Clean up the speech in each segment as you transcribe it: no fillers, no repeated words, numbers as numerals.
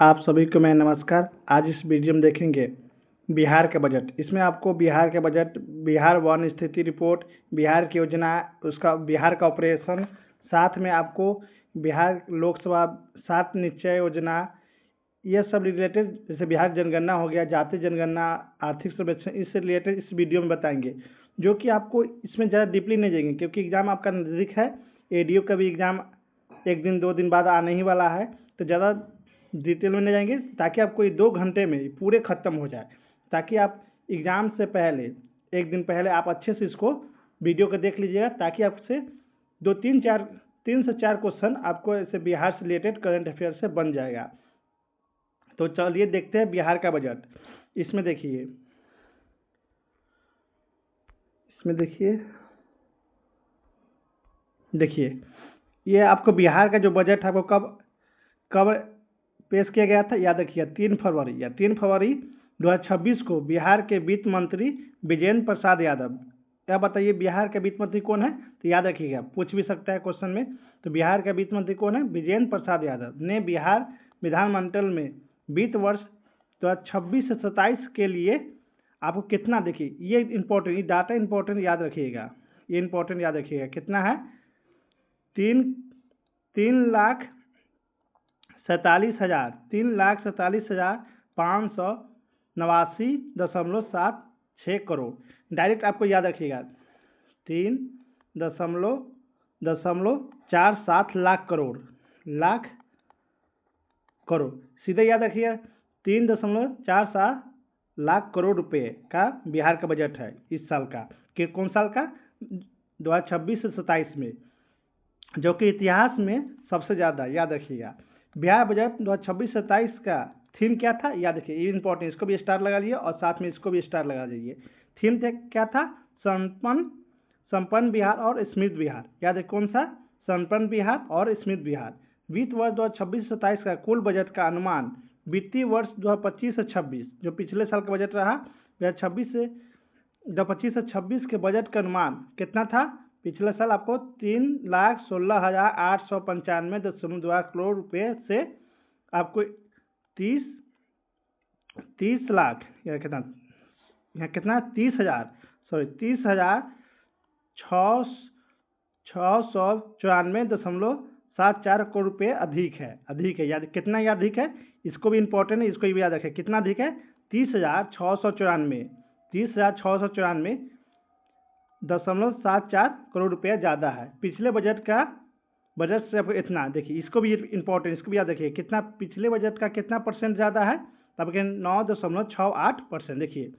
आप सभी को मैं नमस्कार। आज इस वीडियो में देखेंगे बिहार का बजट। इसमें आपको बिहार का बजट, बिहार वन स्थिति रिपोर्ट, बिहार की योजना, उसका बिहार का ऑपरेशन, साथ में आपको बिहार लोकसभा 7 निश्चय योजना, ये सब रिलेटेड, जैसे बिहार जनगणना हो गया, जाति जनगणना, आर्थिक सर्वेक्षण, इससे रिलेटेड इस वीडियो में बताएंगे, जो कि आपको इसमें ज़्यादा डीपली नहीं जाएंगे क्योंकि एग्ज़ाम आपका नज़दीक है। एडीओ का भी एग्ज़ाम 1 दिन 2 दिन बाद आने ही वाला है, तो ज़्यादा डिटेल में नहीं जाएंगे ताकि आपको ये 2 घंटे में पूरे ख़त्म हो जाए, ताकि आप एग्ज़ाम से पहले 1 दिन पहले आप अच्छे से इसको वीडियो को देख लीजिएगा, ताकि आपसे 3 से 4 क्वेश्चन आपको ऐसे बिहार से रिलेटेड करंट अफेयर से बन जाएगा। तो चलिए देखते हैं बिहार का बजट। इसमें देखिए देखिए ये आपको बिहार का जो बजट है आपको कब पेश किया गया था, याद रखिएगा 3 फरवरी 2026 को बिहार के वित्त मंत्री विजेंद्र प्रसाद यादव। क्या बताइए बिहार के वित्त मंत्री कौन है, तो याद रखिएगा, पूछ भी सकता है क्वेश्चन में। तो बिहार के वित्त मंत्री कौन है? विजेंद्र प्रसाद यादव ने बिहार विधानमंडल में वित्त वर्ष 2026 से 27 के लिए आपको कितना, देखिए ये इंपॉर्टेंट, ये डाटा इंपॉर्टेंट याद रखिएगा, ये इंपॉर्टेंट याद रखिएगा, कितना है? 3,47,589.76 करोड़। डायरेक्ट आपको याद रखिएगा 3.47 लाख करोड़, सीधे याद रखिएगा 3.47 लाख करोड़ रुपए का बिहार का बजट है इस साल का। कि कौन साल का? 2026 से 27 में, जो कि इतिहास में सबसे ज़्यादा, याद रखिएगा। बिहार बजट 2026 से 27 का थीम क्या था, याद रखिए, ये इंपॉर्टेंट, इसको भी स्टार लगा लीजिए और साथ में इसको भी स्टार लगा दीजिए। थीम क्या था? संपन्न बिहार और समृद्ध बिहार। याद है कौन सा? संपन्न बिहार और समृद्ध बिहार। वित्त वर्ष 2026 से 27 का कुल बजट का अनुमान वित्तीय वर्ष 2025 से 26, जो पिछले साल का बजट रहा, 2025 से 26 के बजट का अनुमान कितना था? पिछले साल आपको 3,16,895.2 करोड़ रुपए से आपको 30 लाख, या कितना, यहाँ कितना, 30,694.74 करोड़ रुपये अधिक है। याद कितना, याद अधिक है, इसको भी इंपॉर्टेंट है, इसको भी याद रखें, कितना अधिक है? 30,694.74 करोड़ रुपया ज़्यादा है पिछले बजट से। अब इतना देखिए, इसको भी इंपॉर्टेंट, इसको भी याद रखिए, कितना पिछले बजट का कितना परसेंट ज़्यादा है? तब के 9.68%। देखिए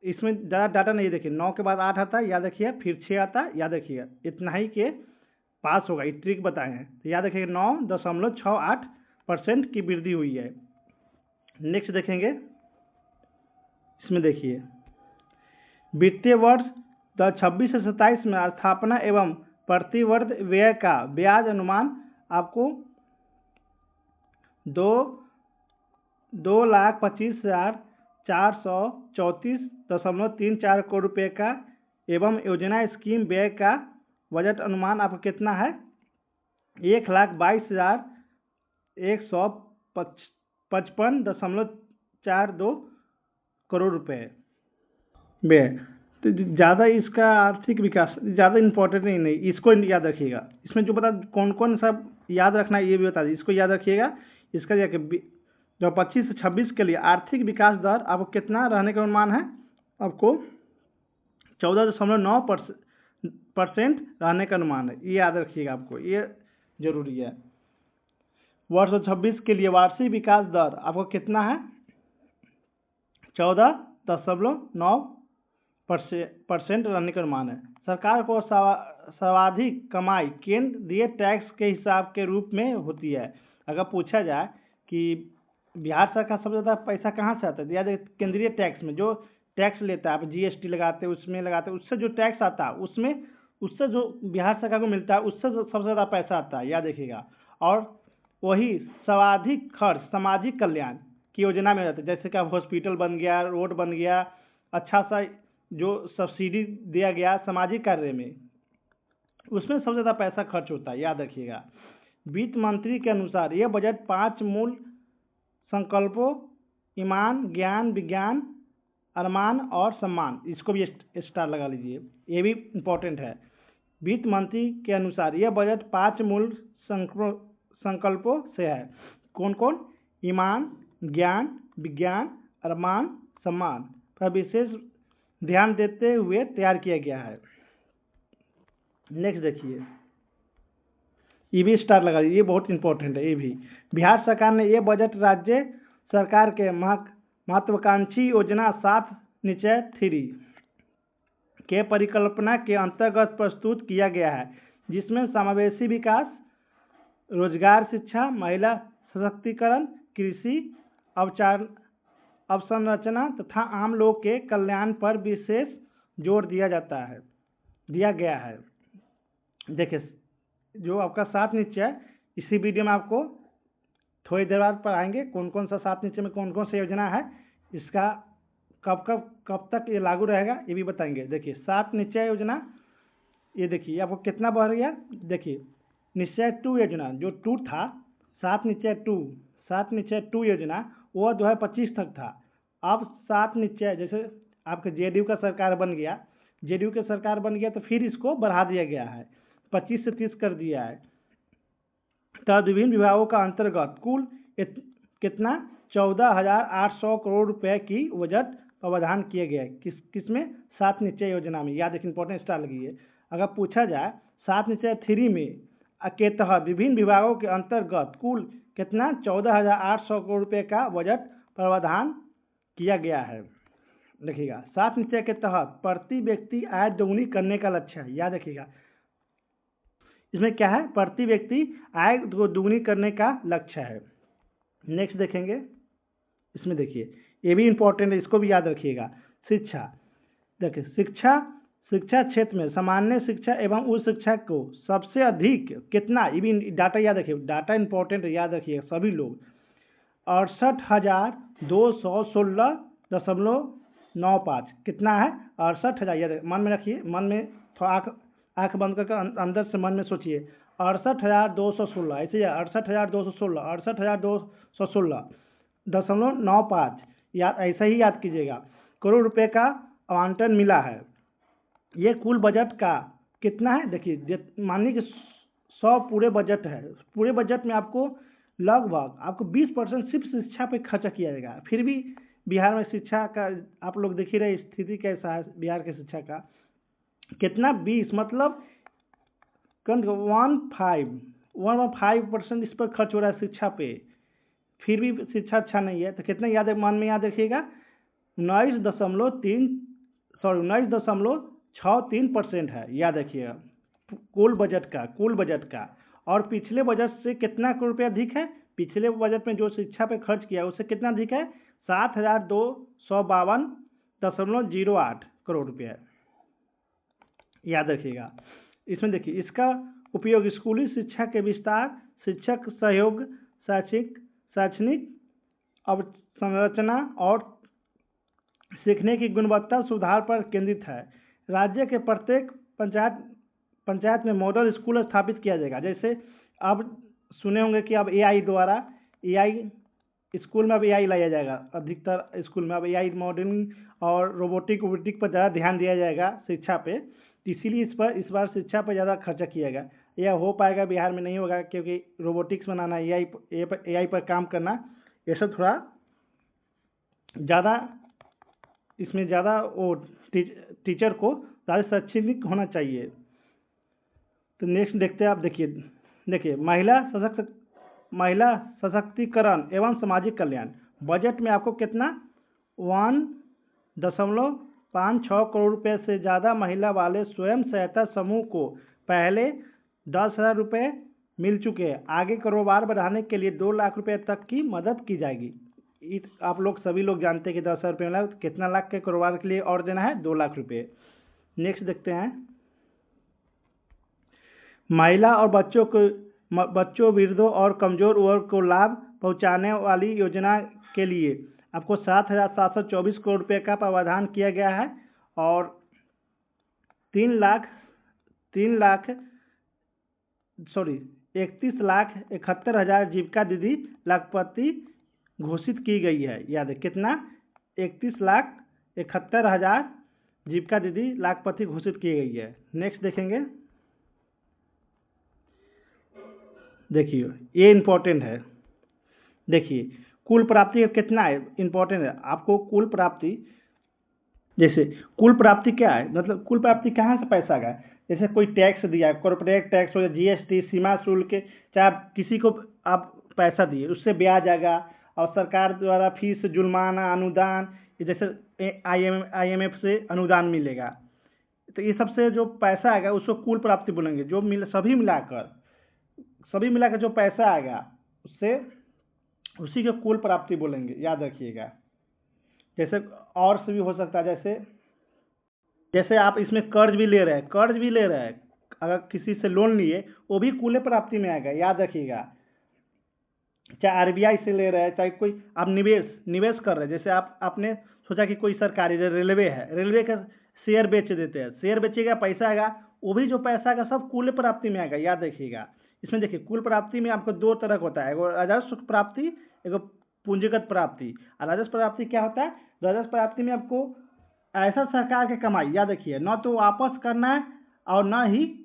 इसमें ज़्यादा डाटा नहीं, देखिए 9 के बाद 8 आता है, याद रखिए, फिर 6 आता है, याद रखिएगा, इतना ही के पास होगा, ये ट्रिक बताए हैं, तो याद रखिएगा 9.68% की वृद्धि हुई है। नेक्स्ट देखेंगे, इसमें देखिए वित्तीय वर्ष 2026 से 27 में स्थापना एवं प्रतिवर्ष व्यय का ब्याज अनुमान आपको 2,25,434.34 करोड़ रुपये का एवं योजना स्कीम व्यय का बजट अनुमान आपको कितना है? 1,22,155.42 करोड़ रुपये व्यय। तो ज़्यादा इसका आर्थिक विकास ज़्यादा इंपॉर्टेंट नहीं, इसको याद रखिएगा। इसमें जो बता कौन कौन सा याद रखना है ये भी बता दीजिए, इसको याद रखिएगा। इसका जाके 2025 से 26 के लिए आर्थिक विकास दर आपको कितना रहने का अनुमान है? आपको 14.9% रहने का अनुमान है, ये याद रखिएगा, आपको ये जरूरी है। वर्ष 2026 के लिए वार्षिक विकास दर आपको कितना है? 14.9% रहने का अनुमान है। सरकार को सर्वाधिक कमाई केंद्रीय टैक्स के हिसाब के रूप में होती है। अगर पूछा जाए कि बिहार सरकार सबसे ज़्यादा पैसा कहाँ से आता है, याद है केंद्रीय टैक्स में, जो टैक्स लेता है, आप जीएसटी लगाते हैं, उसमें लगाते हैं, उससे जो टैक्स आता है उससे जो बिहार सरकार को मिलता है, उससे सबसे ज़्यादा पैसा आता है, याद रखिएगा। और वही सर्वाधिक खर्च सामाजिक कल्याण की योजना में रहता है, जैसे कि हॉस्पिटल बन गया, रोड बन गया, अच्छा सा जो सब्सिडी दिया गया सामाजिक कार्य में, उसमें सबसे ज़्यादा पैसा खर्च होता है, याद रखिएगा। वित्त मंत्री के अनुसार यह बजट 5 मूल संकल्पों, ईमान, ज्ञान, विज्ञान, अरमान और सम्मान, इसको भी स्टार लगा लीजिए, ये भी इम्पोर्टेंट है। वित्त मंत्री के अनुसार यह बजट 5 मूल संकल्पों से है। कौन कौन? ईमान, ज्ञान, विज्ञान, अरमान, सम्मान पर विशेष ध्यान देते हुए तैयार किया गया है। नेक्स्ट देखिए, ये भी स्टार लगा लीजिए, ये बहुत इंपॉर्टेंट है। ये भी बिहार सरकार ने ये बजट राज्य सरकार के महत्वाकांक्षी योजना 7 निश्चय 3 के परिकल्पना के अंतर्गत प्रस्तुत किया गया है, जिसमें समावेशी विकास, रोजगार, शिक्षा, महिला सशक्तिकरण, कृषि अवसंरचना तथा आम लोग के कल्याण पर विशेष जोर दिया गया है। देखिए, जो आपका 7 निश्चय, इसी वीडियो में आपको थोड़ी देर बाद पढ़ाएंगे कौन कौन सा 7 निश्चय में कौन कौन सी योजना है, इसका कब तक ये लागू रहेगा ये भी बताएंगे। देखिए 7 निश्चय योजना, ये देखिए आपको कितना बढ़ गया। देखिए निश्चय 2 योजना जो 2 था, 7 निश्चय 2 योजना वो 2025 तक था। अब 7 निश्चय, जैसे आपके जेडीयू का सरकार बन गया, तो फिर इसको बढ़ा दिया गया है, 25 से 30 कर दिया है। तब विभिन्न विभागों का अंतर्गत कुल कितना 14,800 करोड़ रुपए की बजट प्रावधान किए गए। किसमें? 7 निश्चय योजना में। याद रखिए, इंपॉर्टेंट स्टार लगी। अगर पूछा जाए 7 निश्चय 3 में के तहत विभिन्न विभागों के अंतर्गत कुल कितना 14,800 करोड़ रुपए का बजट प्रावधान किया गया है। देखिएगा, 7 निश्चय के तहत प्रति व्यक्ति आय दोगुनी करने का लक्ष्य है। याद रखिएगा, इसमें क्या है? प्रति व्यक्ति आय को दोगुनी करने का लक्ष्य है। नेक्स्ट देखेंगे, इसमें देखिए ये भी इंपॉर्टेंट है, इसको भी याद रखिएगा। शिक्षा, देखिए शिक्षा क्षेत्र में सामान्य शिक्षा एवं उच्च शिक्षा को सबसे अधिक कितना, ये भी डाटा याद रखिए, डाटा इंपॉर्टेंट है, याद रखिए सभी लोग। 68,216.95 कितना है? 68,000, याद मन में रखिए, मन में थोड़ा आँख बंद करके अंदर से मन में सोचिए। 68,216, ऐसे 68,216.95 या ऐसा ही याद कीजिएगा, करोड़ रुपए का आवंटन मिला है। ये कुल बजट का कितना है? देखिए, मानिए कि 100 पूरे बजट है, पूरे बजट में आपको लगभग 20% सिर्फ शिक्षा पे खर्चा किया जाएगा। फिर भी बिहार में शिक्षा का आप लोग देख ही रहे स्थिति कैसा है बिहार के शिक्षा का। कितना? 20, मतलब 1.5% इस पर खर्च हो रहा है शिक्षा पे, फिर भी शिक्षा अच्छा नहीं है। तो कितना याद है? मन में याद रखिएगा, 19.63% है, याद रखिएगा, कुल बजट का। और पिछले बजट से कितना करोड़ रुपये अधिक है? पिछले बजट में जो शिक्षा पे खर्च किया उससे कितना अधिक है? 7,252.08 करोड़ रुपये, याद रखिएगा। इसमें देखिए, इसका उपयोग स्कूली शिक्षा के विस्तार, शिक्षक सहयोग, शैक्षणिक अवसंरचना और सीखने की गुणवत्ता सुधार पर केंद्रित है। राज्य के प्रत्येक पंचायत में मॉडल स्कूल स्थापित किया जाएगा। जैसे अब सुने होंगे कि अब एआई स्कूल में अब एआई लाया जाएगा, अधिकतर स्कूल में अब एआई मॉडलिंग और रोबोटिक पर ज़्यादा ध्यान दिया जाएगा शिक्षा पे। इसीलिए इस बार शिक्षा पर ज़्यादा खर्चा किया गया। यह हो पाएगा, बिहार में नहीं होगा, क्योंकि रोबोटिक्स बनाना, एआई पर काम करना, ये सब थोड़ा ज़्यादा, इसमें ज़्यादा वो टीचर को ज़्यादा शैक्षणिक होना चाहिए। तो नेक्स्ट देखते हैं आप। देखिए महिला सशक्तिकरण एवं सामाजिक कल्याण बजट में आपको कितना 1.56 करोड़ रुपए से ज़्यादा महिला वाले स्वयं सहायता समूह को पहले 10,000 रुपये मिल चुके हैं। आगे कारोबार बढ़ाने के लिए 2 लाख रुपए तक की मदद की जाएगी। आप लोग सभी लोग जानते हैं कि 10,000 रुपये मिला, कितना लाख के कारोबार के लिए और देना है? 2 लाख रुपये। नेक्स्ट देखते हैं, महिला और बच्चों, वृद्धों और कमजोर वर्ग को लाभ पहुंचाने वाली योजना के लिए आपको 7,724 करोड़ रुपये का प्रावधान किया गया है। और 31,71,000 जीविका दीदी लाखपति घोषित की गई है। याद है कितना? 31,71,000 जीविका दीदी लाखपति घोषित की गई है। नेक्स्ट देखेंगे, देखिए ये इम्पोर्टेंट है। देखिए कुल प्राप्ति कितना है, इम्पोर्टेंट है आपको। कुल प्राप्ति, जैसे कुल प्राप्ति क्या है, मतलब कुल प्राप्ति कहाँ से पैसा आएगा। जैसे कोई टैक्स दिया, कॉर्पोरेट टैक्स हो या जीएसटी, सीमा शुल्क, चाहे आप किसी को आप पैसा दिए उससे ब्याज आएगा, और सरकार द्वारा फीस, जुर्माना, अनुदान, जैसे IMF से अनुदान मिलेगा, तो ये सबसे जो पैसा आएगा उसको कुल प्राप्ति बोलेंगे। जो सभी मिलाकर जो पैसा आएगा उससे उसी को कुल प्राप्ति बोलेंगे, याद रखिएगा। जैसे और से भी हो सकता है, जैसे आप इसमें कर्ज भी ले रहे हैं, अगर किसी से लोन लिए वो भी कुल प्राप्ति में आएगा, याद रखिएगा। चाहे RBI से ले रहे हैं, चाहे कोई आप निवेश कर रहे हैं, जैसे आपने सोचा कि कोई सरकारी रेलवे है, रेलवे का शेयर बेच देते हैं, शेयर बेचेगा, पैसा आएगा, वो भी जो पैसा आएगा सब कुल प्राप्ति में आएगा, याद रखिएगा। इसमें देखिए कुल प्राप्ति में आपको दो तरह का होता है, एगो राजस्व प्राप्ति, एगो पूंजीगत प्राप्ति। और राजस्व प्राप्ति क्या होता है? राजस्व प्राप्ति में आपको ऐसा सरकार की कमाई, याद रखिए, न तो वापस करना है और न ही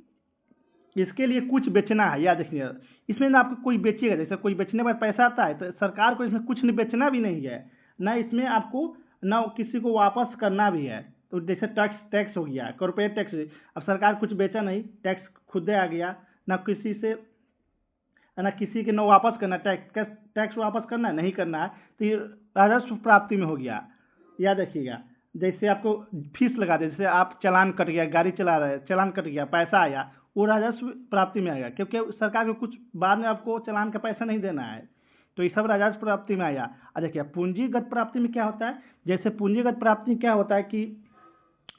इसके लिए कुछ बेचना है, याद रखिए। इसमें ना आपको कोई बेचेगा, जैसे कोई बेचने पर पैसा आता है तो सरकार को इसमें कुछ नहीं बेचना भी नहीं है, ना इसमें आपको ना किसी को वापस करना भी है। तो जैसे टैक्स हो गया, कॉर्पोरेट टैक्स, अब सरकार कुछ बेचा नहीं, टैक्स खुद आ गया, ना किसी से ना किसी के न वापस करना, टैक्स वापस करना है, नहीं करना है, तो ये राजस्व प्राप्ति में हो गया, याद रखिएगा। जैसे आपको फीस लगा दे, जैसे आप चालान कट गया, गाड़ी चला रहे हैं, चालान कट गया, पैसा आया, वो राजस्व प्राप्ति में आएगा, क्योंकि सरकार को कुछ बाद में आपको चालान का पैसा नहीं देना है, तो ये सब राजस्व प्राप्ति में आया। और देखिए पूंजीगत प्राप्ति में क्या होता है, जैसे पूंजीगत प्राप्ति क्या होता है कि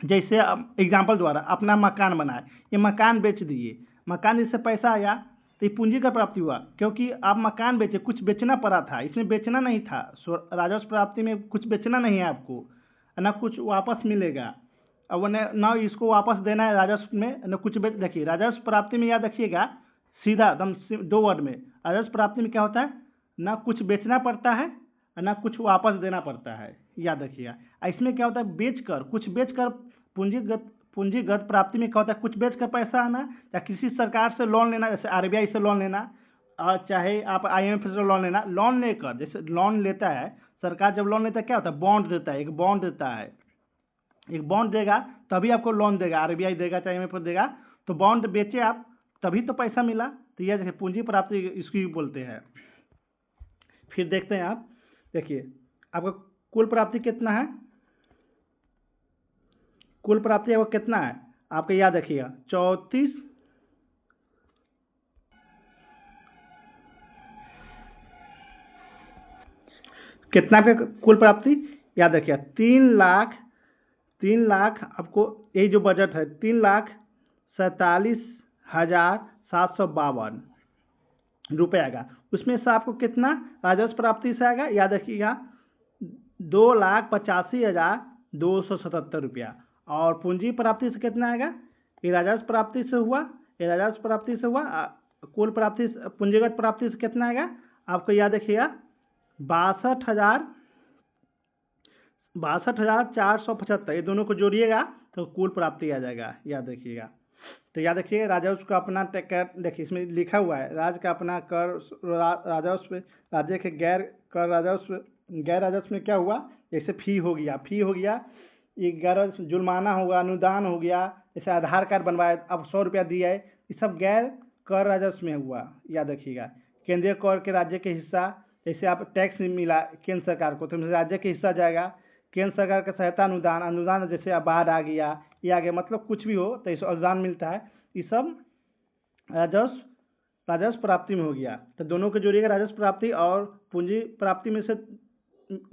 जैसे एग्जाम्पल द्वारा अपना मकान बनाए, ये मकान बेच दिए, मकान जिससे पैसा आया तो ये पूंजी का प्राप्ति हुआ, क्योंकि आप मकान बेचे, कुछ बेचना पड़ा था, इसमें बेचना नहीं था। राजस्व प्राप्ति में कुछ बेचना नहीं है आपको, ना कुछ वापस मिलेगा, और न इसको वापस देना है राजस्व में, न कुछ देखिए राजस्व प्राप्ति में याद रखिएगा, सीधा एकदम 2 वर्ड में, राजस्व प्राप्ति में क्या होता है, ना कुछ बेचना पड़ता है, ना कुछ वापस देना पड़ता है, याद रखिएगा। इसमें क्या होता है, कुछ बेचकर पूंजीगत प्राप्ति में क्या होता है, कुछ बेचकर पैसा आना, या किसी सरकार से लोन लेना, जैसे RBI से लोन लेना, और चाहे आप IMF से लोन लेना। लोन लेकर, जैसे लोन लेता है सरकार, जब लोन लेता है क्या होता है, बॉन्ड देता है, एक बॉन्ड देगा तभी आपको लोन देगा, RBI देगा चाहे IMF देगा, तो बॉन्ड बेचे आप तभी तो पैसा मिला, तो यह देखिए पूंजी प्राप्ति इसकी बोलते हैं। फिर देखते हैं आप, देखिए आपका कुल प्राप्ति कितना है, कुल प्राप्ति आपको कितना है, आपको याद रखिएगा 34, कितना पे कुल प्राप्ति, याद रखिएगा 3 लाख आपको, यही जो बजट है 3,47,752 रुपये आएगा। उसमें से आपको कितना राजस्व प्राप्ति से आएगा, याद रखिएगा 2,85,277 रुपया। और पूंजी प्राप्ति से कितना आएगा, ये राजस्व प्राप्ति से हुआ, कुल प्राप्ति पूंजीगत प्राप्ति से कितना आएगा, आपको याद रखिएगा 62,475, ये दोनों को जोड़िएगा तो कुल प्राप्ति आ जाएगा, याद रखिएगा। तो याद रखिए राजस्व का अपना देखिए इसमें लिखा हुआ है, राज्य का अपना कर राजस्व, राज्य के गैर राजस्व में क्या हुआ, जैसे फी हो गया, ये गैर जुर्माना होगा, अनुदान हो गया, जैसे आधार कार्ड बनवाए, अब 100 रुपया दिया है, ये सब गैर कर राजस्व में हुआ, याद रखिएगा। केंद्रीय कर के राज्य के हिस्सा, जैसे आप टैक्स मिला केंद्र सरकार को, तो राज्य के हिस्सा जाएगा, केंद्र सरकार का सहायता अनुदान जैसे अब बाढ़ आ गया, ये आ गया, मतलब कुछ भी हो तो इस अनुदान मिलता है, ये सब राजस्व प्राप्ति में हो गया। तो दोनों को जोड़िएगा, राजस्व प्राप्ति और पूंजी प्राप्ति में से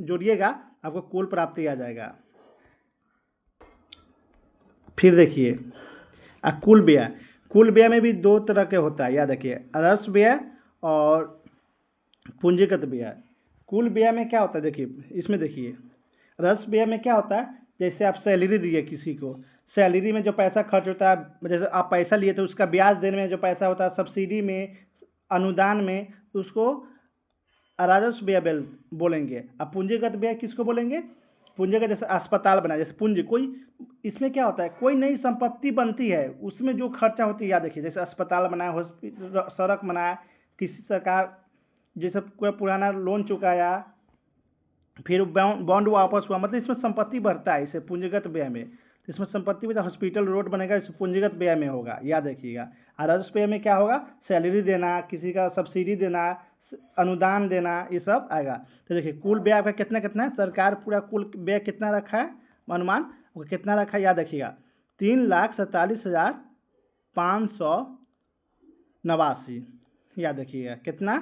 जोड़िएगा, आपको कुल प्राप्ति आ जाएगा। फिर देखिए कुल व्यय में भी 2 तरह के होता है, याद रखिए, राजस्व व्यय और पूंजीगत व्यय। कुल व्यय में क्या होता है, देखिए इसमें देखिए राजस्व व्यय में क्या होता है, जैसे आप सैलरी दिए किसी को, सैलरी में जो पैसा खर्च होता है, जैसे आप पैसा लिए तो उसका ब्याज देने में जो पैसा होता है, सब्सिडी में, अनुदान में, उसको राजस्व व्यय बोलेंगे। अब पूंजीगत व्यय किसको बोलेंगे? पूंजीगत जैसे अस्पताल बना, जैसे पूंजी कोई, इसमें क्या होता है, कोई नई संपत्ति बनती है उसमें जो खर्चा होती है, याद रखिए, जैसे अस्पताल बनाया, हॉस्पिटल, सड़क बनाया, किसी सरकार जैसे कोई पुराना लोन चुकाया, फिर बॉन्ड वापस हुआ, मतलब इसमें संपत्ति बढ़ता है, इसे पूंजीगत व्यय में। इसमें संपत्ति में हॉस्पिटल रोड बनेगा, इस पूंजीगत व्यय में होगा, याद रखिएगा। और राजस्व व्यय में क्या होगा? सैलरी देना, किसी का सब्सिडी देना, अनुदान देना, ये सब आएगा। तो देखिए कुल व्यय आपका कितना कितना है, सरकार पूरा कुल व्यय कितना रखा है, अनुमान कितना रखा है, याद रखिएगा 3,47,589, याद रखिएगा कितना,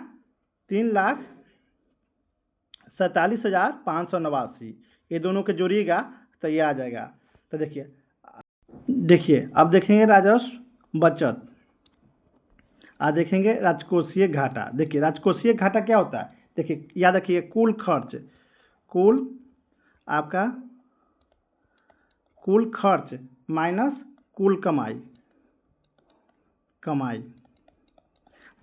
3,47,589, ये दोनों के जोड़िएगा तो ये आ जाएगा। तो देखिए अब देखेंगे राजस्व बचत, आज देखेंगे राजकोषीय घाटा। देखिए राजकोषीय घाटा क्या होता है, देखिए याद रखिए कुल खर्च, कुल खर्च माइनस कुल कमाई।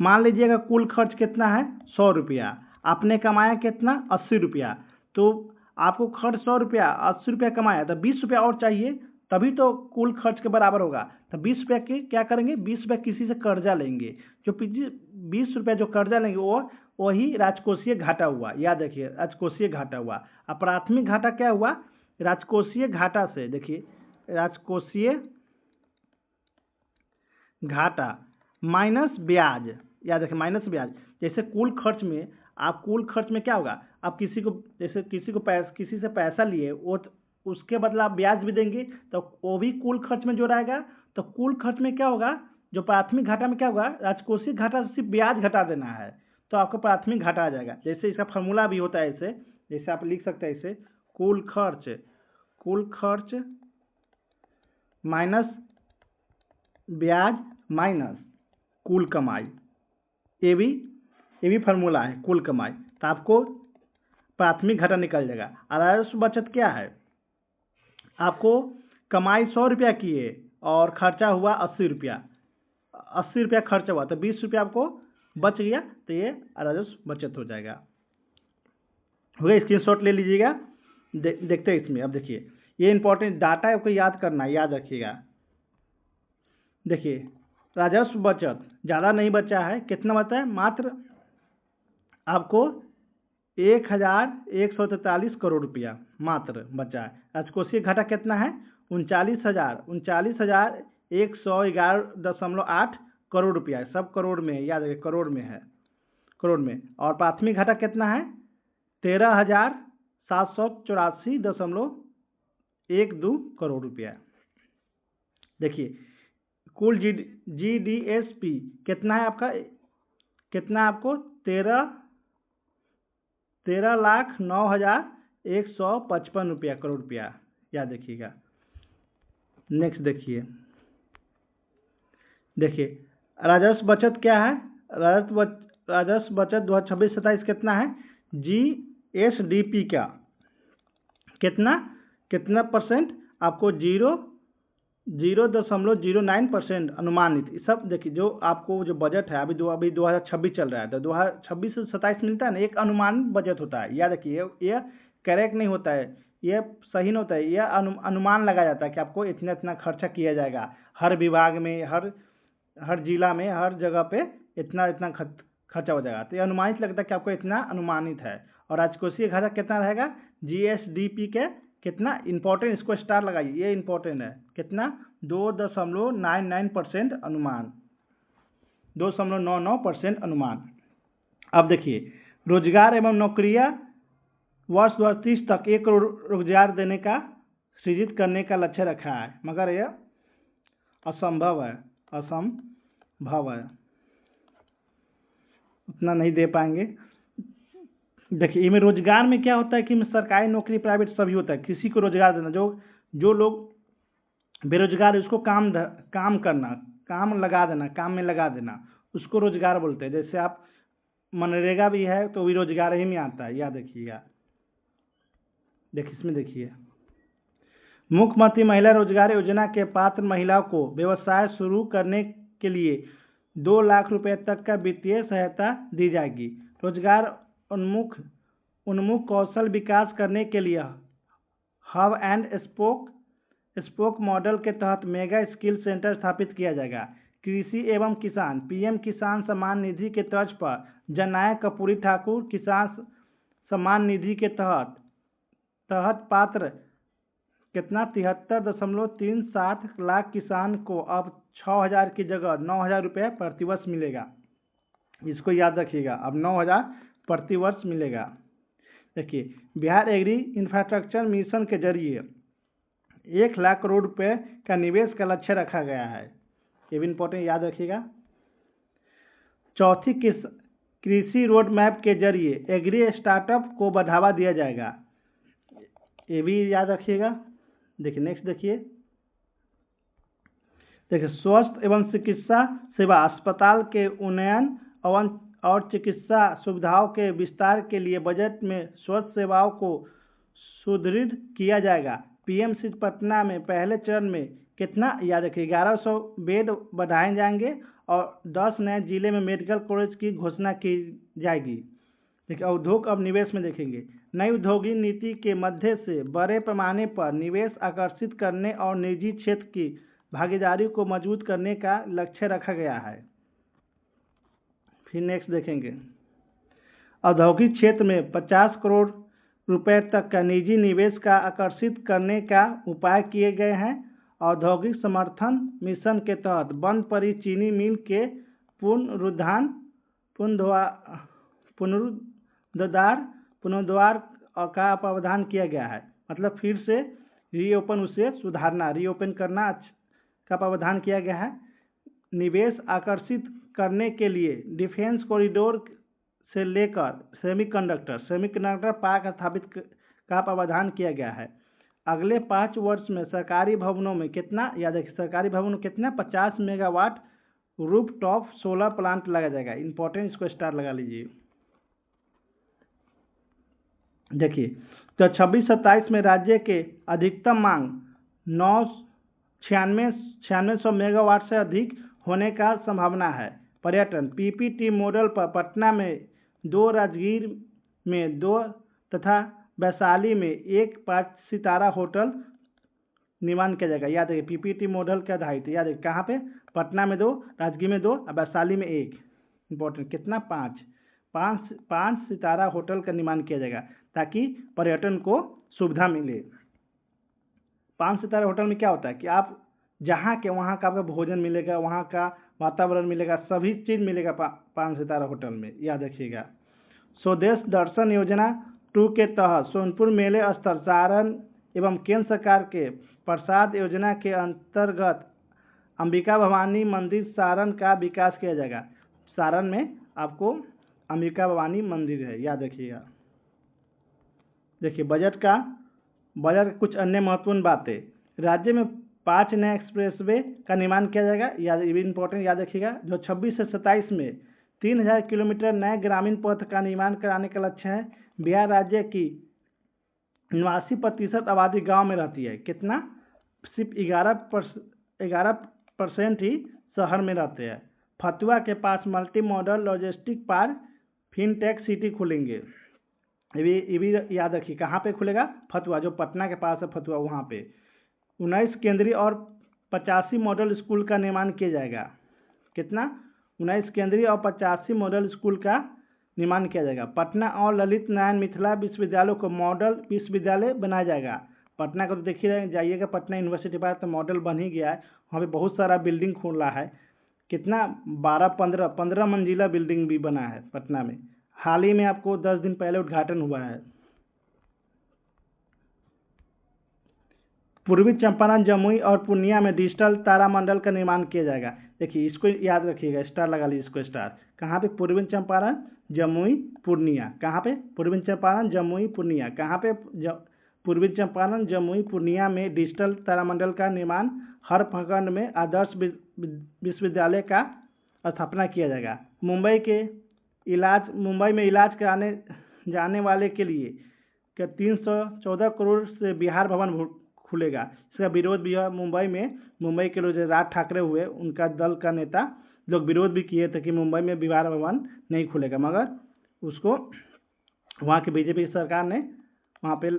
मान लीजिएगा कुल खर्च कितना है 100 रुपया, आपने कमाया कितना 80 रुपया, तो आपको खर्च 100 रुपया, 80 रुपया कमाया, तो 20 रुपया और चाहिए, तभी तो कुल खर्च के बराबर होगा। तो 20 रुपया के क्या करेंगे, 20 रुपया किसी से कर्जा लेंगे, जो 20 रुपया जो कर्जा लेंगे वो वही राजकोषीय घाटा हुआ, याद रखिए राजकोषीय घाटा हुआ। अब प्राथमिक घाटा क्या हुआ, राजकोषीय घाटा से, देखिए राजकोषीय घाटा माइनस ब्याज, याद रखिए माइनस ब्याज। जैसे कुल खर्च में क्या होगा, आप किसी से पैसा लिए, वो उसके बदला आप ब्याज भी देंगे, तो वो भी कुल खर्च में जोड़ाएगा। तो कुल खर्च में क्या होगा, जो प्राथमिक घाटा में क्या होगा, राजकोषीय घाटा से सिर्फ ब्याज घटा देना है, तो आपको प्राथमिक घाटा आ जाएगा। जैसे इसका फॉर्मूला भी होता है ऐसे, जैसे आप लिख सकते हैं इसे, कुल खर्च माइनस ब्याज माइनस कुल कमाई, ये भी फार्मूला है कुल कमाई, तो आपको प्राथमिक घाटा निकल जाएगा। और राजस्व बचत क्या है, आपको कमाई 100 रुपया किए और खर्चा हुआ 80 रुपया, 80 रुपया खर्चा हुआ, तो 20 रुपया आपको बच गया, तो ये राजस्व बचत हो जाएगा। हो गया, स्क्रीनशॉट ले लीजिएगा। देखते हैं इसमें। अब देखिए ये इंपॉर्टेंट डाटा है, आपको याद करना है, याद रखिएगा। देखिए राजस्व बचत ज़्यादा नहीं बचा है, कितना बचा है, मात्र आपको 1,143 करोड़ रुपया मात्र बचा है। राजकोषीय घाटा कितना है, 39,111.8 करोड़ रुपया है, सब करोड़ में है, याद रखिए करोड़ में है, करोड़ में। और प्राथमिक घाटा कितना है, 13,784.12 करोड़ रुपया। देखिए कुल GDSP कितना है आपका, कितना आपको 13,09,155 रुपया करोड़ रुपया, याद रखिएगा। नेक्स्ट देखिए राजस्व बचत क्या है, राजस्व बचत 2026-27 कितना है, GSDP का कितना परसेंट, आपको 0.09% अनुमानित। सब देखिए जो आपको जो बजट है अभी 2026 चल रहा है, तो 2026 से 27 मिलता है ना, एक अनुमानित बजट होता है, याद रखिए ये करेक्ट नहीं होता है, ये सही नहीं होता है, यह अनुमान लगाया जाता है कि आपको इतना इतना खर्चा किया जाएगा, हर विभाग में, हर जिला में, हर जगह पे इतना इतना खर्चा हो जाएगा, तो ये अनुमानित लगता है कि आपको इतना अनुमानित है। और राजकोषीय घाटा कितना रहेगा, GSDP के कितना, इंपॉर्टेंट, इसको स्टार लगाइए, ये इंपॉर्टेंट है, कितना 2.99% अनुमान, 2.99% अनुमान। अब देखिए रोजगार एवं नौकरियां वर्ष 2030 तक 1 करोड़ रोजगार देने का सृजित करने का लक्ष्य रखा है, मगर यह असंभव है, उतना नहीं दे पाएंगे। देखिए इनमें रोजगार में क्या होता है कि सरकारी नौकरी, प्राइवेट सभी होता है, किसी को रोजगार देना, जो लोग बेरोजगार है उसको काम करना, काम में लगा देना, उसको रोजगार बोलते हैं। जैसे आप मनरेगा भी है तो भी रोजगार ही में आता है, याद रखिएगा। देखिए इसमें देखिए मुख्यमंत्री महिला रोजगार योजना के पात्र महिलाओं को व्यवसाय शुरू करने के लिए 2 लाख रुपए तक का वित्तीय सहायता दी जाएगी। रोजगार उन्मुख उन्मुख कौशल विकास करने के लिए हब एंड स्पोक मॉडल के तहत मेगा स्किल सेंटर स्थापित किया जाएगा। कृषि एवं किसान पीएम किसान सम्मान निधि के तर्ज पर जननायक कर्पूरी ठाकुर किसान सम्मान निधि के तहत पात्र कितना 73.37 लाख किसान को अब 6,000 की जगह 9,000 रुपये प्रतिवर्ष मिलेगा। इसको याद रखिएगा, अब 9,000 प्रतिवर्ष मिलेगा। देखिए, बिहार एग्री इंफ्रास्ट्रक्चर मिशन के जरिए 1 लाख करोड़ रुपए का निवेश का लक्ष्य रखा गया है। ये भी इम्पोर्टेंट याद रखिएगा। चौथी कृषि रोड मैप के जरिए एग्री स्टार्टअप को बढ़ावा दिया जाएगा। ये भी याद रखिएगा। देखिए नेक्स्ट देखिए स्वास्थ्य एवं चिकित्सा सेवा अस्पताल के उन्नयन और चिकित्सा सुविधाओं के विस्तार के लिए बजट में स्वास्थ्य सेवाओं को सुदृढ़ किया जाएगा। पीएमसी पटना में पहले चरण में कितना याद रखिए 1100 बेड बढ़ाए जाएंगे और 10 नए जिले में मेडिकल कॉलेज की घोषणा की जाएगी। देखिए, उद्योग अब निवेश में देखेंगे। नई औद्योगिक नीति के मध्य से बड़े पैमाने पर निवेश आकर्षित करने और निजी क्षेत्र की भागीदारी को मजबूत करने का लक्ष्य रखा गया है। फिर नेक्स्ट देखेंगे, औद्योगिक क्षेत्र में 50 करोड़ रुपए तक का निजी निवेश का आकर्षित करने का उपाय किए गए हैं। औद्योगिक समर्थन मिशन के तहत बंद पड़ी चीनी मिल के पुनरुद्धार का प्रावधान किया गया है। मतलब फिर से रीओपन करना का प्रावधान किया गया है। निवेश आकर्षित करने के लिए डिफेंस कॉरिडोर से लेकर सेमीकंडक्टर पार्क स्थापित का प्रावधान किया गया है। अगले 5 वर्ष में सरकारी भवनों में कितना याद रखिए 50 मेगावाट रूफटॉप सोलर प्लांट लगाया जाएगा। इंपॉर्टेंट, इसको स्टार लगा लीजिए। देखिए, तो 26-27 में राज्य के अधिकतम मांग 9600 मेगावाट से अधिक होने का संभावना है। पर्यटन पीपीटी मॉडल पर पटना में 2, राजगीर में 2 तथा वैशाली में 1 5 सितारा होटल निर्माण किया जाएगा। याद रखिए, पीपीटी मॉडल के आधारित याद रखिए कहाँ पे, पटना में 2, राजगीर में 2 और वैशाली में 1। इंपॉर्टेंट, कितना 5 सितारा होटल का निर्माण किया जाएगा ताकि पर्यटन को सुविधा मिले। 5 सितारा होटल में क्या होता है कि आप जहाँ के वहाँ का आपका भोजन मिलेगा, वहाँ का वातावरण मिलेगा, सभी चीज़ मिलेगा 5 सितारा होटल में, याद रखिएगा। स्वदेश दर्शन योजना 2 के तहत सोनपुर मेले स्थल सारण एवं केंद्र सरकार के प्रसाद योजना के अंतर्गत अंबिका भवानी मंदिर सारण का विकास किया जाएगा। सारण में आपको अंबिका भवानी मंदिर है, याद रखिएगा। देखिए, बजट कुछ अन्य महत्वपूर्ण बातें। राज्य में 5 नए एक्सप्रेसवे का निर्माण किया जाएगा। ये भी इम्पोर्टेंट, याद रखिएगा। जो 26 से 27 में 3000 किलोमीटर नए ग्रामीण पथ का निर्माण कराने का लक्ष्य है। बिहार राज्य की 89% आबादी गांव में रहती है। कितना, सिर्फ 11% ही शहर में रहते हैं। फतुआ के पास multi modal logistic park fintech city खुलेंगे। ये भी याद रखिए, कहाँ पे खुलेगा, फतुआ, जो पटना के पास है फतुआ, वहाँ पे 19 केंद्रीय और 85 मॉडल स्कूल का निर्माण किया जाएगा। कितना, 19 केंद्रीय और 85 मॉडल स्कूल का निर्माण किया जाएगा। पटना और ललित नारायण मिथिला विश्वविद्यालय को मॉडल विश्वविद्यालय बनाया जाएगा। पटना को तो देखिए रहे जाइएगा, पटना यूनिवर्सिटी पास तो मॉडल बन ही गया है। वहाँ पे बहुत सारा बिल्डिंग खुला है। कितना, 15 मंजिला बिल्डिंग भी बना है पटना में। हाल ही में आपको 10 दिन पहले उद्घाटन हुआ है। पूर्वी चंपारण, जमुई और पूर्णिया में डिजिटल तारामंडल का निर्माण किया जाएगा। देखिए, इसको याद रखिएगा, स्टार लगा लीजिए इसको स्टार। कहाँ पे, पूर्वी चंपारण, जमुई, पूर्णिया। कहाँ पे, पूर्वी चंपारण, जमुई, पूर्णिया। कहाँ पे, पूर्वी चंपारण, जमुई, पूर्णिया में डिजिटल तारामंडल का निर्माण। हर प्रखंड में आदर्श विश्वविद्यालय का स्थापना किया जाएगा। मुंबई में इलाज कराने जाने वाले के लिए 314 करोड़ से बिहार भवन खुलेगा। इसका विरोध भी है मुंबई के लोग, राज ठाकरे हुए, उनका दल का नेता लोग विरोध भी किए थे कि मुंबई में बिहार भवन नहीं खुलेगा, मगर उसको वहाँ की बीजेपी सरकार ने वहाँ पे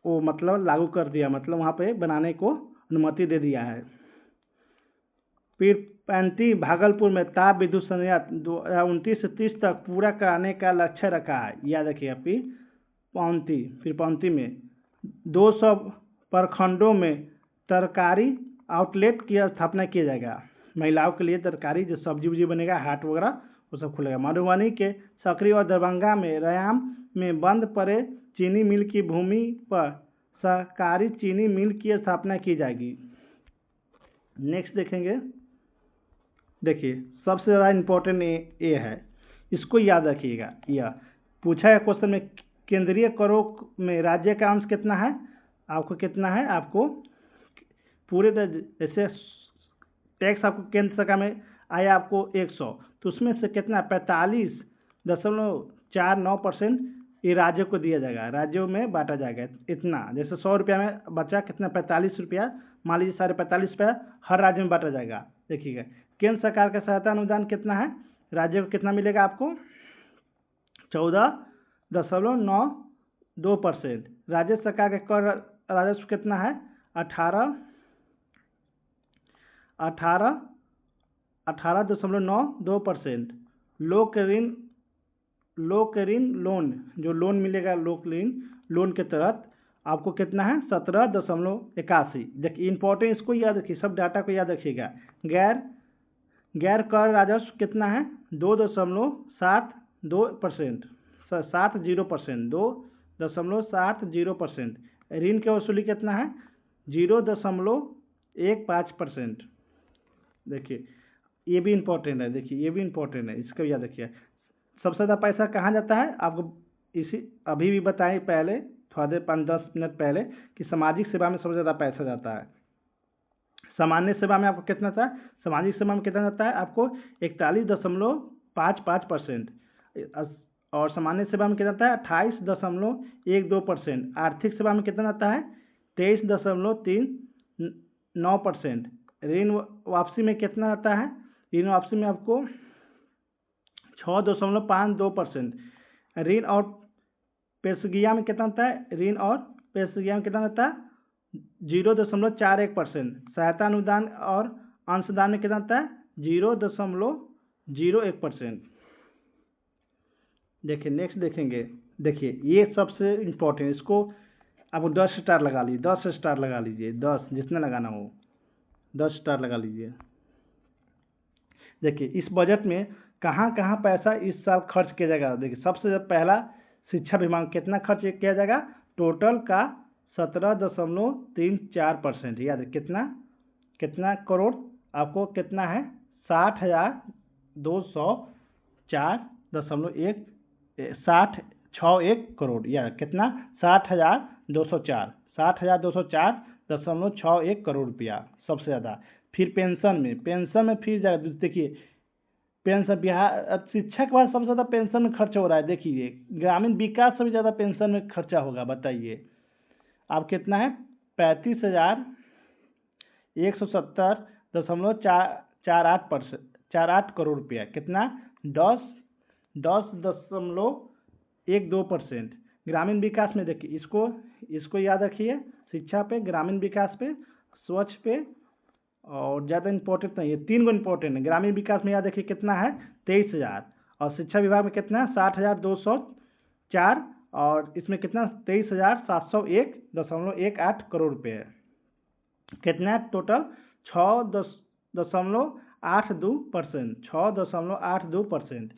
वो मतलब लागू कर दिया, मतलब वहाँ पे बनाने को अनुमति दे दिया है। फिर 35 भागलपुर में ताप विद्युत संयंत्र 2029 से 30 तक पूरा कराने का लक्ष्य रखा है, याद रखिए। फिर 35 में 200 प्रखंडों में तरकारी आउटलेट की स्थापना किया जाएगा। महिलाओं के लिए तरकारी जो सब्जी उब्जी बनेगा, हाट वगैरह वो सब खुलेगा। मधुबनी के सकरी और दरभंगा में रयाम में बंद पड़े चीनी मिल की भूमि पर सहकारी चीनी मिल की स्थापना की जाएगी। नेक्स्ट देखेंगे, देखिए सबसे ज़्यादा इम्पोर्टेंट ये है, इसको याद रखिएगा। यह पूछा है क्वेश्चन में, केंद्रीय करों में राज्य का अंश कितना है, आपको कितना है, आपको पूरे जैसे टैक्स आपको केंद्र सरकार में आया आपको 100, तो उसमें से कितना 45.49% ये राज्यों को दिया जाएगा, राज्यों में बांटा जाएगा इतना। जैसे 100 रुपया में बचा कितना 45 रुपया, मान लीजिए 45 रुपया हर राज्य में बांटा जाएगा। देखिएगा केंद्र सरकार का सहायता अनुदान कितना है, राज्य को कितना मिलेगा आपको 14.92%। राज्य सरकार का कर राजस्व कितना है 18.92%। लोक ऋण लोन, जो लोन मिलेगा लोक ऋण लोन के तहत आपको कितना है 17.81। देखिए इंपॉर्टेंट, इसको याद रखिए, सब डाटा को याद रखिएगा। गैर कर राजस्व कितना है 2.70%, 2.70%। ऋण की वसूली कितना है 0.15%। देखिए ये भी इम्पोर्टेंट है, देखिए ये भी इम्पोर्टेंट है, इसको याद रखिए। सबसे ज़्यादा पैसा कहाँ जाता है, आपको इसी अभी भी बताएं पहले, थोड़ा देर 5-10 मिनट पहले, कि सामाजिक सेवा में सबसे ज़्यादा पैसा जाता है। सामान्य सेवा में आपको कितना था, सामाजिक सेवा में कितना जाता है आपको 41.55%, और सामान्य सेवा में कितना आता है 28.12%। आर्थिक सेवा में कितना आता है 23.39%। ऋण वापसी में कितना आता है, ऋण वापसी में आपको 6.52%। ऋण और पेशगिया में कितना आता है, ऋण और पेशगिया में कितना आता है 0.41%। सहायता अनुदान और अंशदान में कितना आता है 0.01%। देखिए नेक्स्ट देखेंगे, देखिए ये सबसे इम्पोर्टेंट, इसको आपको 10 स्टार लगा लीजिए, 10 स्टार लगा लीजिए, 10 जितना लगाना हो 10 स्टार लगा लीजिए। देखिए इस बजट में कहाँ कहाँ पैसा इस साल खर्च किया जाएगा। देखिए सबसे पहला शिक्षा विभाग कितना खर्च किया जाएगा, टोटल का 17.34%। याद है कितना करोड़, आपको कितना है 60,204.61 करोड़, या कितना 60,204.61 करोड़ रुपया सबसे ज़्यादा। फिर पेंशन में फिर देखिए पेंशन, बिहार शिक्षा के बाद सबसे ज़्यादा पेंशन में खर्च हो रहा है। देखिए ग्रामीण विकास से भी ज़्यादा पेंशन में खर्चा होगा, बताइए आप कितना है 35,170.48 करोड़ रुपया, कितना 10.12%। ग्रामीण विकास में देखिए इसको याद रखिए, शिक्षा पे, ग्रामीण विकास पे, स्वच्छ पे, और ज़्यादा इंपॉर्टेंट नहीं है, 3 गो इंपॉर्टेंट है। ग्रामीण विकास में याद रखिए कितना है 23,000, और शिक्षा विभाग में कितना है 60,204, और इसमें कितना 23,701.18 करोड़ रुपये है। कितना टोटल 6.82%, 6.82%।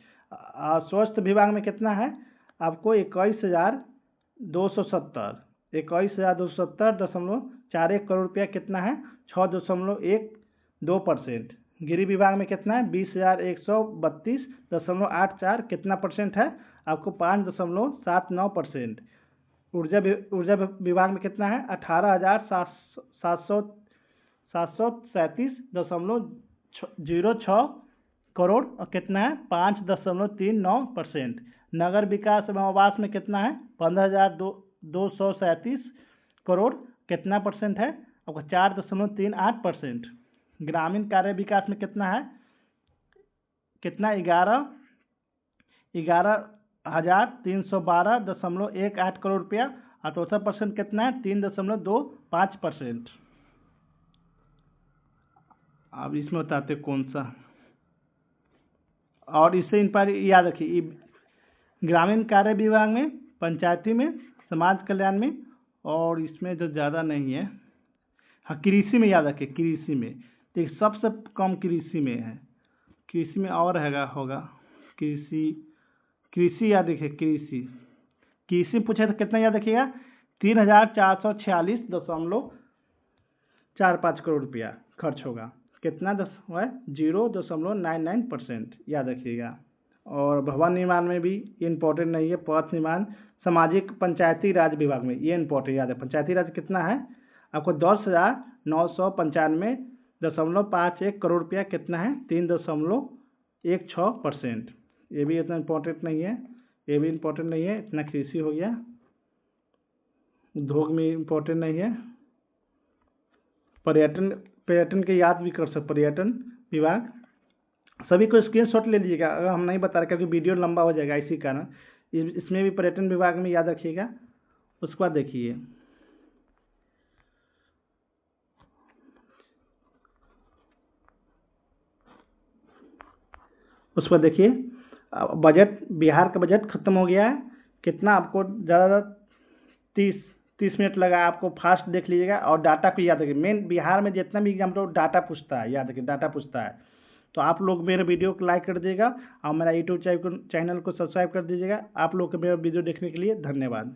स्वास्थ्य विभाग में कितना है आपको 21,270.41 करोड़ रुपया, कितना है 6.12%। गृह विभाग में कितना है 20,132.84, कितना परसेंट है आपको 5.79%। ऊर्जा विभाग में कितना है 18,737.06 करोड़, और कितना है 5.39%। नगर विकास एवं आवास में कितना है 15,237 करोड़, कितना परसेंट है आपका 4.38%। ग्रामीण कार्य विकास में कितना है 11 1312.18 करोड़ रुपया और चौथा परसेंट कितना है 3.25%। अब इसमें बताते कौन सा, और इससे इन पर याद रखिए ग्रामीण कार्य विभाग में, पंचायती में, समाज कल्याण में, और इसमें जो ज़्यादा नहीं है, हाँ कृषि में याद रखिए, कृषि में देखिए सबसे कम कृषि में है, कृषि में और होगा कृषि याद रखिए, कृषि पूछे तो कितना याद रखिएगा 3,446.45 करोड़ रुपया खर्च होगा। कितना 0.99% याद रखिएगा। और भवन निर्माण में भी ये इम्पोर्टेंट नहीं है, पथ निर्माण, सामाजिक पंचायती राज विभाग में ये इम्पोर्टेंट याद है। पंचायती राज कितना है आपको 10,995.51 करोड़ रुपया कितना है 3.16%। ये भी इतना इम्पोर्टेंट नहीं है, ये भी इम्पोर्टेंट नहीं है। इतना कृषि हो गया, उद्योग में इम्पोर्टेंट नहीं है। पर्यटन के याद भी कर सकते, पर्यटन विभाग सभी को स्क्रीनशॉट ले लीजिएगा अगर हम नहीं बता रहे, क्योंकि वीडियो लंबा हो जाएगा इसी कारण। इसमें भी पर्यटन विभाग में याद रखिएगा। उसके बाद देखिए बजट, बिहार का बजट खत्म हो गया है। कितना आपको ज़्यादा 30 मिनट लगा, आपको फास्ट देख लीजिएगा। और डाटा को याद रखिए, मेन बिहार में जितना भी एग्जाम हो डाटा पूछता है, याद रखिए डाटा पूछता है। तो आप लोग मेरे वीडियो को लाइक कर दीजिएगा और मेरा यूट्यूब चैनल को सब्सक्राइब कर दीजिएगा। आप लोग के मेरा वीडियो देखने के लिए धन्यवाद।